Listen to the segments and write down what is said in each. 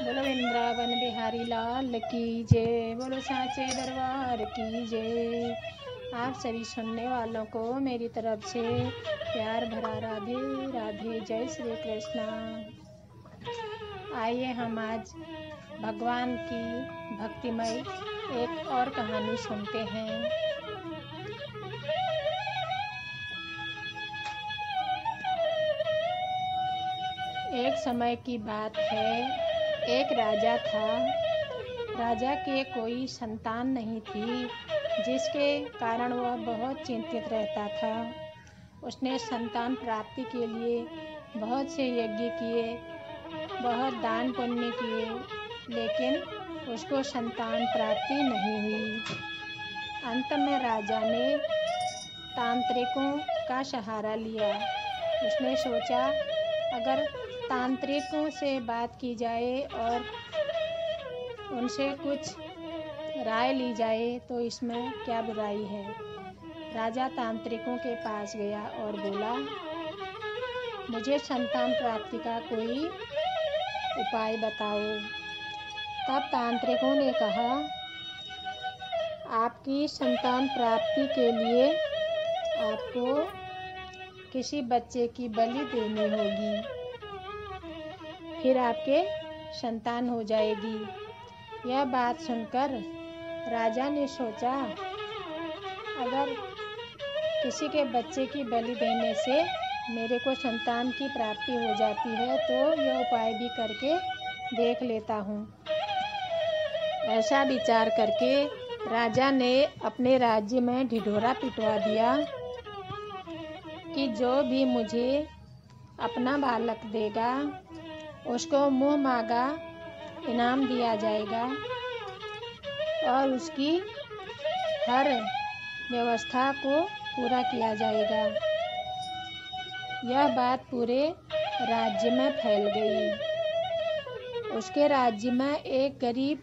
बोलो वृंदावन बिहारी लाल की जय। बोलो सांचे दरबार की जय। आप सभी सुनने वालों को मेरी तरफ से प्यार भरा राधे राधे, जय श्री कृष्णा। आइए हम आज भगवान की भक्तिमय एक और कहानी सुनते हैं। एक समय की बात है, एक राजा था। राजा के कोई संतान नहीं थी, जिसके कारण वह बहुत चिंतित रहता था। उसने संतान प्राप्ति के लिए बहुत से यज्ञ किए, बहुत दान पुण्य किए, लेकिन उसको संतान प्राप्ति नहीं हुई। अंत में राजा ने तांत्रिकों का सहारा लिया। उसने सोचा, अगर तांत्रिकों से बात की जाए और उनसे कुछ राय ली जाए तो इसमें क्या बुराई है। राजा तांत्रिकों के पास गया और बोला, मुझे संतान प्राप्ति का कोई उपाय बताओ। तब तांत्रिकों ने कहा, आपकी संतान प्राप्ति के लिए आपको किसी बच्चे की बलि देनी होगी, फिर आपके संतान हो जाएगी। यह बात सुनकर राजा ने सोचा, अगर किसी के बच्चे की बलि देने से मेरे को संतान की प्राप्ति हो जाती है तो यह उपाय भी करके देख लेता हूँ। ऐसा विचार करके राजा ने अपने राज्य में ढिढोरा पिटवा दिया कि जो भी मुझे अपना बालक देगा उसको मुँह मांगा इनाम दिया जाएगा और उसकी हर व्यवस्था को पूरा किया जाएगा। यह बात पूरे राज्य में फैल गई। उसके राज्य में एक गरीब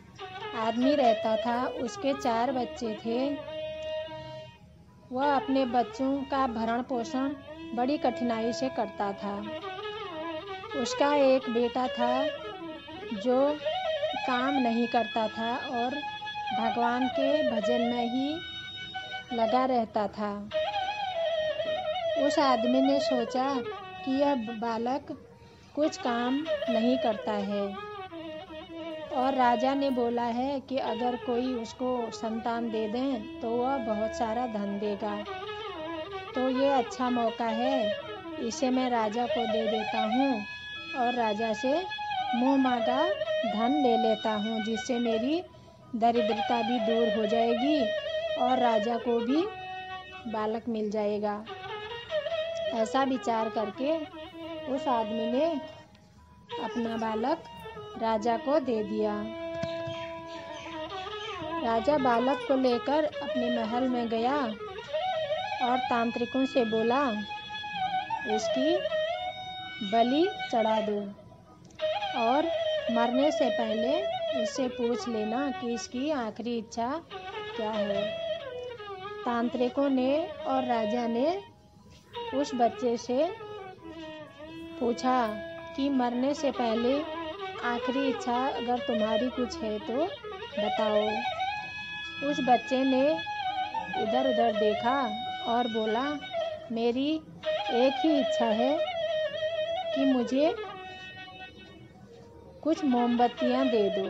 आदमी रहता था। उसके 4 बच्चे थे। वह अपने बच्चों का भरण पोषण बड़ी कठिनाई से करता था। उसका एक बेटा था जो काम नहीं करता था और भगवान के भजन में ही लगा रहता था। उस आदमी ने सोचा कि यह बालक कुछ काम नहीं करता है और राजा ने बोला है कि अगर कोई उसको संतान दे दें तो वह बहुत सारा धन देगा। तो ये अच्छा मौका है, इसे मैं राजा को दे देता हूँ और राजा से मुँह मांगा धन ले लेता हूँ, जिससे मेरी दरिद्रता भी दूर हो जाएगी और राजा को भी बालक मिल जाएगा। ऐसा विचार करके उस आदमी ने अपना बालक राजा को दे दिया। राजा बालक को लेकर अपने महल में गया और तांत्रिकों से बोला, इसकी बलि चढ़ा दो और मरने से पहले इससे पूछ लेना कि इसकी आखिरी इच्छा क्या है। तांत्रिकों ने और राजा ने उस बच्चे से पूछा कि मरने से पहले आखिरी इच्छा अगर तुम्हारी कुछ है तो बताओ। उस बच्चे ने इधर उधर देखा और बोला, मेरी एक ही इच्छा है कि मुझे कुछ मोमबत्तियाँ दे दो।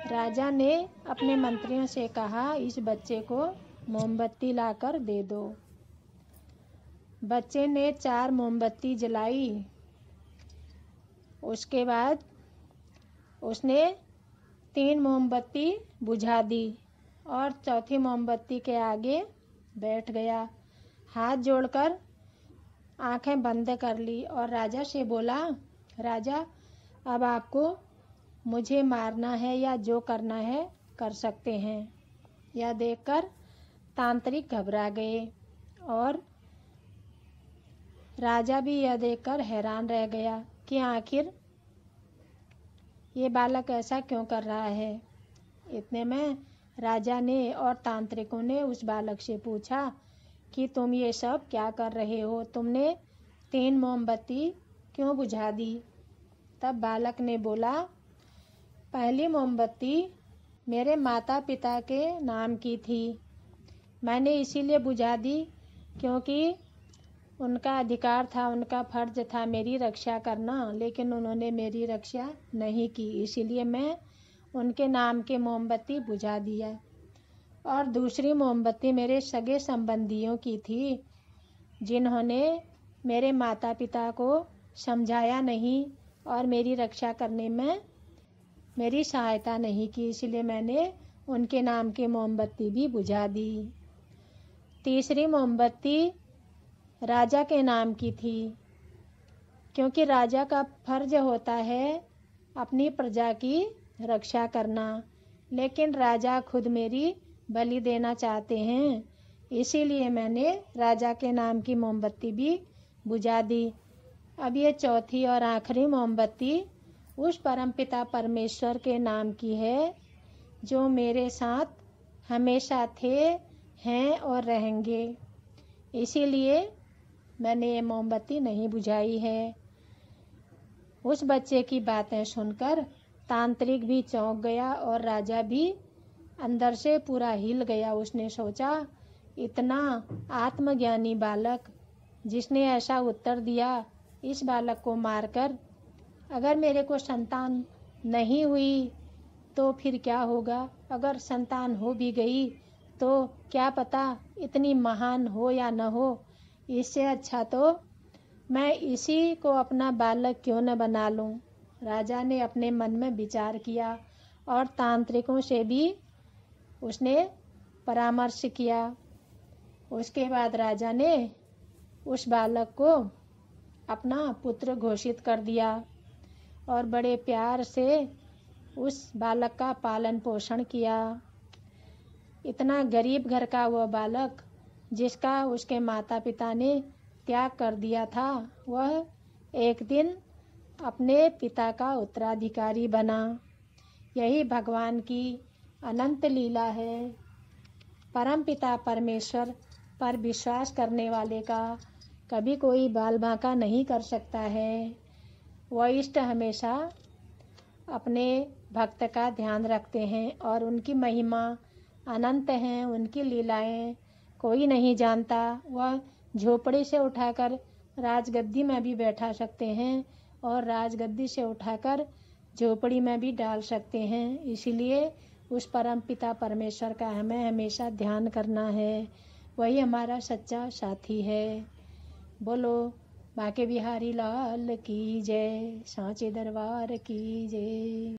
राजा ने अपने मंत्रियों से कहा, इस बच्चे को मोमबत्ती लाकर दे दो। बच्चे ने 4 मोमबत्ती जलाई। उसके बाद उसने 3 मोमबत्ती बुझा दी और चौथी मोमबत्ती के आगे बैठ गया। हाथ जोड़कर आंखें बंद कर ली और राजा से बोला, राजा, अब आपको मुझे मारना है या जो करना है कर सकते हैं। यह देखकर तांत्रिक घबरा गए और राजा भी यह देखकर हैरान रह गया कि आखिर ये बालक ऐसा क्यों कर रहा है। इतने में राजा ने और तांत्रिकों ने उस बालक से पूछा कि तुम ये सब क्या कर रहे हो, तुमने 3 मोमबत्ती क्यों बुझा दी। तब बालक ने बोला, पहली मोमबत्ती मेरे माता पिता के नाम की थी। मैंने इसीलिए बुझा दी क्योंकि उनका अधिकार था, उनका फर्ज था मेरी रक्षा करना, लेकिन उन्होंने मेरी रक्षा नहीं की, इसीलिए मैं उनके नाम के मोमबत्ती बुझा दिया। और दूसरी मोमबत्ती मेरे सगे संबंधियों की थी, जिन्होंने मेरे माता पिता को समझाया नहीं और मेरी रक्षा करने में मेरी सहायता नहीं की, इसलिए मैंने उनके नाम की मोमबत्ती भी बुझा दी। तीसरी मोमबत्ती राजा के नाम की थी, क्योंकि राजा का फर्ज होता है अपनी प्रजा की रक्षा करना, लेकिन राजा खुद मेरी बलि देना चाहते हैं, इसीलिए मैंने राजा के नाम की मोमबत्ती भी बुझा दी। अब ये चौथी और आखिरी मोमबत्ती उस परमपिता परमेश्वर के नाम की है, जो मेरे साथ हमेशा थे, हैं और रहेंगे, इसीलिए मैंने ये मोमबत्ती नहीं बुझाई है। उस बच्चे की बातें सुनकर तांत्रिक भी चौंक गया और राजा भी अंदर से पूरा हिल गया। उसने सोचा, इतना आत्मज्ञानी बालक जिसने ऐसा उत्तर दिया, इस बालक को मारकर अगर मेरे को संतान नहीं हुई तो फिर क्या होगा, अगर संतान हो भी गई तो क्या पता इतनी महान हो या न हो, इससे अच्छा तो मैं इसी को अपना बालक क्यों न बना लूं। राजा ने अपने मन में विचार किया और तांत्रिकों से भी उसने परामर्श किया। उसके बाद राजा ने उस बालक को अपना पुत्र घोषित कर दिया और बड़े प्यार से उस बालक का पालन पोषण किया। इतना गरीब घर का वह बालक, जिसका उसके माता पिता ने त्याग कर दिया था, वह एक दिन अपने पिता का उत्तराधिकारी बना। यही भगवान की अनंत लीला है। परम पिता परमेश्वर पर विश्वास करने वाले का कभी कोई बाल बांका नहीं कर सकता है। वह इष्ट हमेशा अपने भक्त का ध्यान रखते हैं और उनकी महिमा अनंत हैं, उनकी लीलाएं कोई नहीं जानता। वह झोपड़ी से उठाकर राजगद्दी में भी बैठा सकते हैं और राजगद्दी से उठाकर झोपड़ी में भी डाल सकते हैं, इसीलिए उस परम पिता परमेश्वर का हमें हमेशा ध्यान करना है। वही हमारा सच्चा साथी है। बोलो बांके बिहारी लाल की जय, सांचे दरबार की जय।